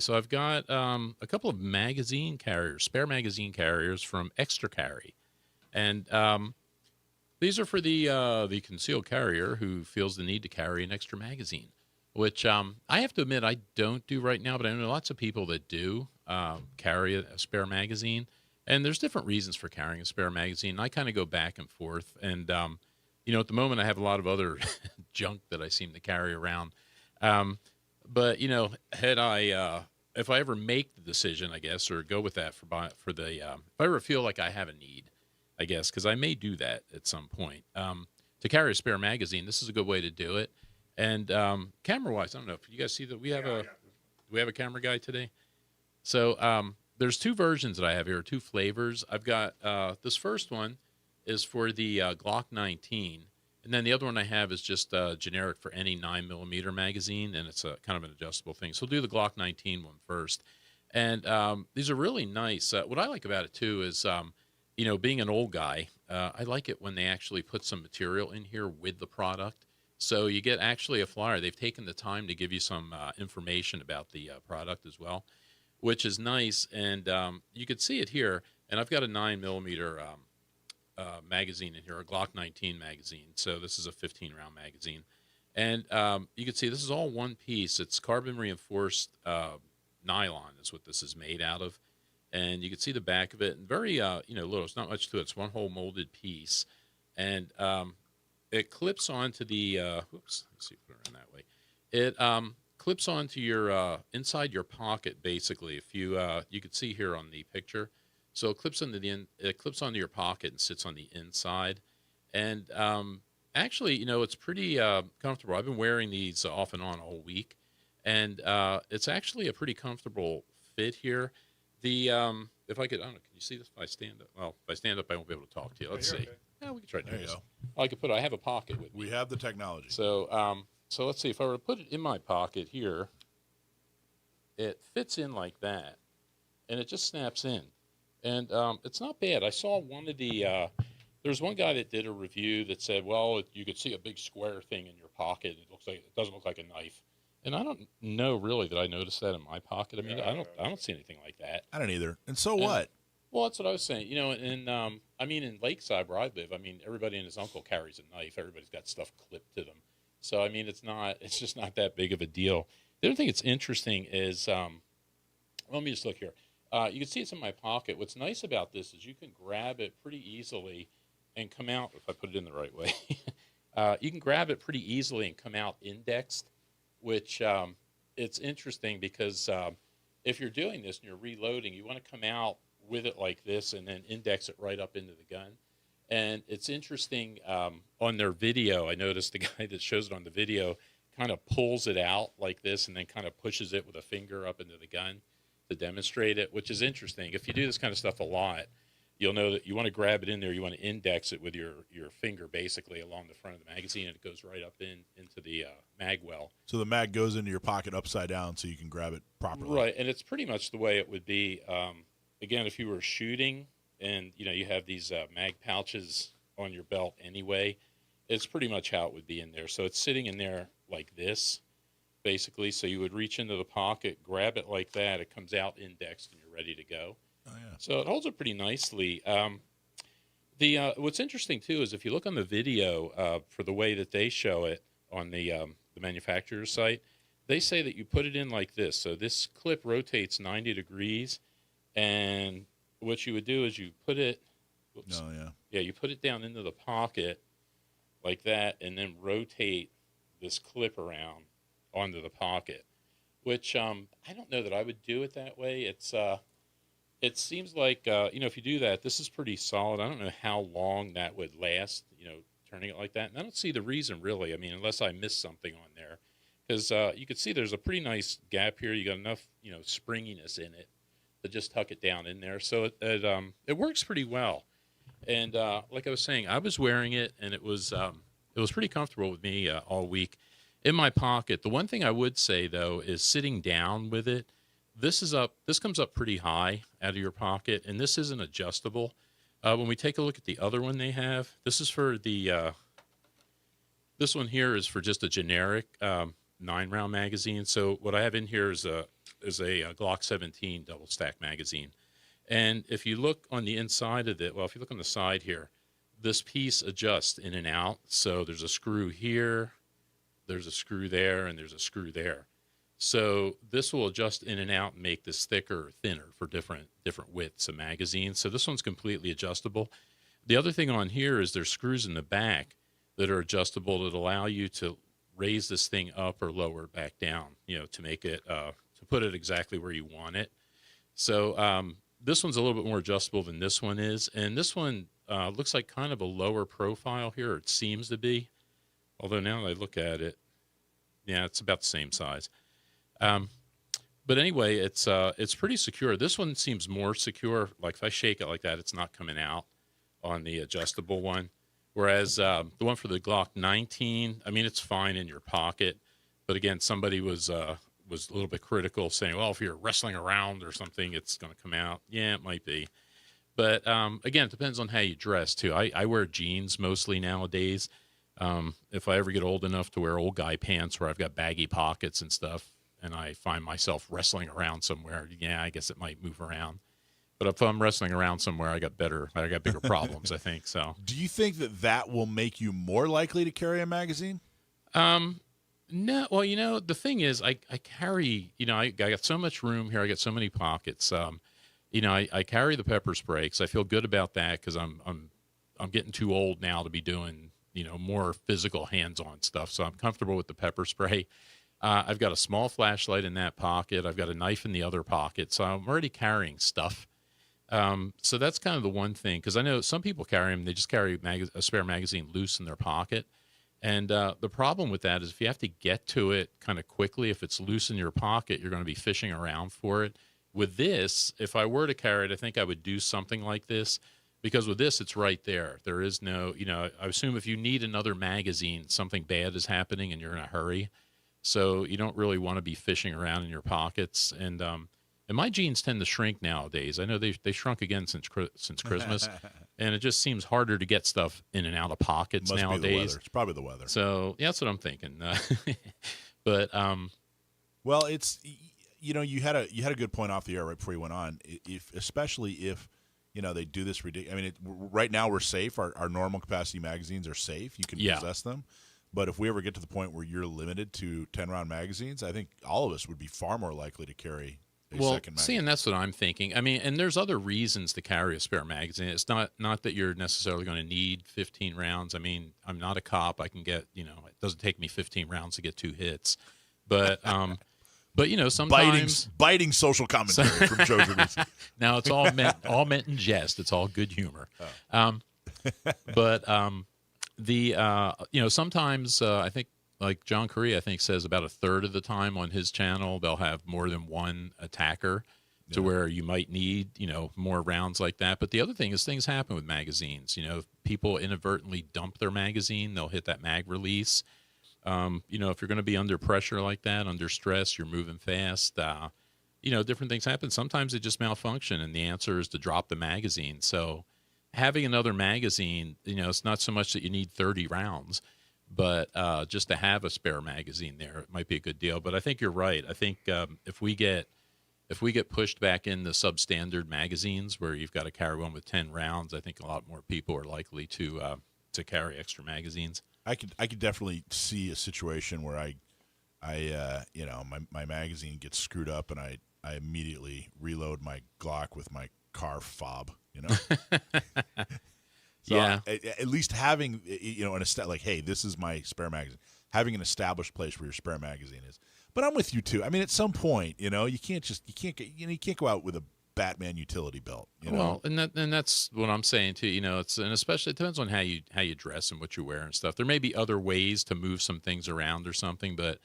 So I've got a couple of magazine carriers, spare magazine carriers from Extracarry, and these are for the concealed carrier who feels the need to carry an extra magazine, which I have to admit I don't do right now, but I know lots of people that do carry a spare magazine, and there's different reasons for carrying a spare magazine. I kind of go back and forth, and at the moment I have a lot of other junk that I seem to carry around. Um, but had I if I ever make the decision, I guess, or go with that for the if I ever feel like I have a need, I guess, because I may do that at some point. To carry a spare magazine, this is a good way to do it. And camera wise, I don't know if you guys see that we have a camera guy today. So there's two versions that I have here, two flavors. I've got this first one is for the Glock 19, and then the other one I have is just generic for any 9mm magazine, and it's a kind of an adjustable thing. So we'll do the Glock 19 one first. And these are really nice. What I like about it too is, being an old guy, I like it when they actually put some material in here with the product. So you get actually a flyer. They've taken the time to give you some information about the product as well, which is nice. And you could see it here. And I've got a 9mm magazine in here, a Glock 19 magazine. So this is a 15-round magazine. And you can see this is all one piece. It's carbon reinforced nylon is what this is made out of. And you can see the back of it. And very, little. It's not much to it. It's one whole molded piece. And it clips onto the, let's see, put it around that way. It clips onto your, inside your pocket, basically. If you could see here on the picture. So it clips onto your pocket and sits on the inside. And actually, it's pretty comfortable. I've been wearing these off and on all week. And it's actually a pretty comfortable fit here. The if I could, I don't know, can you see this if I stand up? Well, if I stand up, I won't be able to talk to you. Let's see. Okay. Yeah, we can try to do this. I have a pocket with me. We have the technology. So, so let's see. If I were to put it in my pocket here, it fits in like that, and it just snaps in. And it's not bad. I saw one of the, there's one guy that did a review that said, well, you could see a big square thing in your pocket. It doesn't look like a knife. And I don't know really that I noticed that in my pocket. I mean, I don't see anything like that. I don't either. And so what? Well, that's what I was saying. In Lakeside where I live, everybody and his uncle carries a knife. Everybody's got stuff clipped to them. So, it's just not that big of a deal. The other thing that's interesting is, let me just look here. You can see it's in my pocket. What's nice about this is you can grab it pretty easily and come out, if I put it in the right way, you can grab it pretty easily and come out indexed, which it's interesting because if you're doing this and you're reloading, you want to come out with it like this and then index it right up into the gun. And it's interesting on their video, I noticed the guy that shows it on the video kind of pulls it out like this and then kind of pushes it with a finger up into the gun to demonstrate it, which is interesting. If you do this kind of stuff a lot, you'll know that you want to grab it in there. You want to index it with your finger basically along the front of the magazine, and it goes right up into the mag well. So the mag goes into your pocket upside down so you can grab it properly. Right, and it's pretty much the way it would be. Again, if you were shooting and, you have these mag pouches on your belt anyway, it's pretty much how it would be in there. So it's sitting in there like this, basically. So you would reach into the pocket, grab it like that. It comes out indexed, and you're ready to go. Oh, yeah. So it holds it pretty nicely. What's interesting too is if you look on the video for the way that they show it on the manufacturer's site, they say that you put it in like this. So this clip rotates 90 degrees, and what you would do is you put it. Oops, you put it down into the pocket like that, and then rotate this clip around onto the pocket. Which I don't know that I would do it that way. It seems like, if you do that, this is pretty solid. I don't know how long that would last, turning it like that. And I don't see the reason, really. Unless I missed something on there. Because you can see there's a pretty nice gap here. You got enough, springiness in it to just tuck it down in there. So it works pretty well. And like I was saying, I was wearing it, and it was pretty comfortable with me all week in my pocket. The one thing I would say, though, is sitting down with it. This comes up pretty high out of your pocket, and this isn't adjustable. When we take a look at the other one they have, this is for the, this one here is for just a generic 9-round magazine. So what I have in here is is a Glock 17 double stack magazine. And if you look on the inside of it, well, if you look on the side here, this piece adjusts in and out. So there's a screw here, there's a screw there, and there's a screw there. So this will adjust in and out and make this thicker or thinner for different widths of magazines. So this one's completely adjustable. The other thing on here is there's screws in the back that are adjustable that allow you to raise this thing up or lower back down, to make it to put it exactly where you want it. So this one's a little bit more adjustable than this one is, and this one looks like kind of a lower profile here. Or it seems to be, although now that I look at it, yeah, it's about the same size. But anyway, it's pretty secure. This one seems more secure. Like if I shake it like that, it's not coming out on the adjustable one. Whereas the one for the Glock 19, I mean, it's fine in your pocket. But again, somebody was a little bit critical, saying, well, if you're wrestling around or something, it's going to come out. Yeah, it might be. But again, it depends on how you dress, too. I wear jeans mostly nowadays. If I ever get old enough to wear old guy pants where I've got baggy pockets and stuff, and I find myself wrestling around somewhere, yeah, I guess it might move around. But if I'm wrestling around somewhere, I got bigger problems, I think. So, do you think that will make you more likely to carry a magazine? No. Well, the thing is, I carry, I got so much room here. I got so many pockets. I carry the pepper spray because I feel good about that because I'm getting too old now to be doing, more physical hands-on stuff. So I'm comfortable with the pepper spray. I've got a small flashlight in that pocket. I've got a knife in the other pocket. So I'm already carrying stuff. So that's kind of the one thing, because I know some people carry them. They just carry a spare magazine loose in their pocket. And the problem with that is if you have to get to it kind of quickly, if it's loose in your pocket, you're going to be fishing around for it. With this, if I were to carry it, I think I would do something like this, because with this, it's right there. There is no, I assume if you need another magazine, something bad is happening and you're in a hurry. So you don't really want to be fishing around in your pockets. And my jeans tend to shrink nowadays. I know they shrunk again since Christmas, and it just seems harder to get stuff in and out of pockets Must nowadays. Be the weather. It's probably the weather. So yeah, that's what I'm thinking. But well, it's you had a good point off the air right before you went on. Especially if they do this ridiculous. I mean, right now we're safe. Our normal capacity magazines are safe. You can possess them. But if we ever get to the point where you're limited to 10-round magazines, I think all of us would be far more likely to carry a second magazine. And that's what I'm thinking. I mean, and there's other reasons to carry a spare magazine. It's not that you're necessarily going to need 15 rounds. I mean, I'm not a cop. I can get, it doesn't take me 15 rounds to get 2 hits. But sometimes biting social commentary from Joe Gervais. Now it's all meant in jest. It's all good humor. Sometimes I think, like John Curry, I think, says about a third of the time on his channel, they'll have more than one attacker to where you might need, more rounds like that. But the other thing is things happen with magazines. If people inadvertently dump their magazine, they'll hit that mag release. If you're going to be under pressure like that, under stress, you're moving fast, different things happen. Sometimes they just malfunction, and the answer is to drop the magazine. So having another magazine, it's not so much that you need 30 rounds, but just to have a spare magazine there, it might be a good deal. But I think you're right. I think if we get pushed back into substandard magazines where you've got to carry one with 10 rounds, I think a lot more people are likely to carry extra magazines. I could definitely see a situation where my magazine gets screwed up and I immediately reload my Glock with my car fob. So yeah. At least having like, hey, this is my spare magazine. Having an established place where your spare magazine is. But I'm with you too. I mean, at some point, you can't go out with a Batman utility belt. Well, and that's what I'm saying too. And especially it depends on how you dress and what you wear and stuff. There may be other ways to move some things around or something, but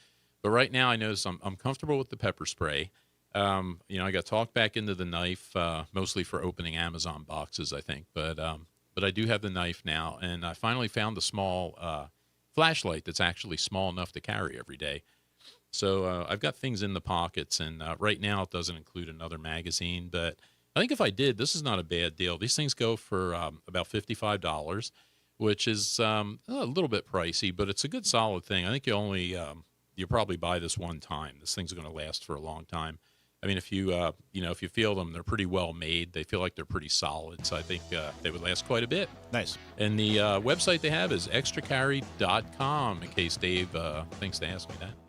right now I notice I'm comfortable with the pepper spray. I got talked back into the knife, mostly for opening Amazon boxes, I think. But I do have the knife now, and I finally found the small flashlight that's actually small enough to carry every day. So I've got things in the pockets, and right now it doesn't include another magazine. But I think if I did, this is not a bad deal. These things go for about $55, which is a little bit pricey, but it's a good solid thing. I think you'll probably buy this one time. This thing's going to last for a long time. I mean, if you if you feel them, they're pretty well made. They feel like they're pretty solid. So I think they would last quite a bit. Nice. And the website they have is extracarry.com. In case Dave thinks to ask me that.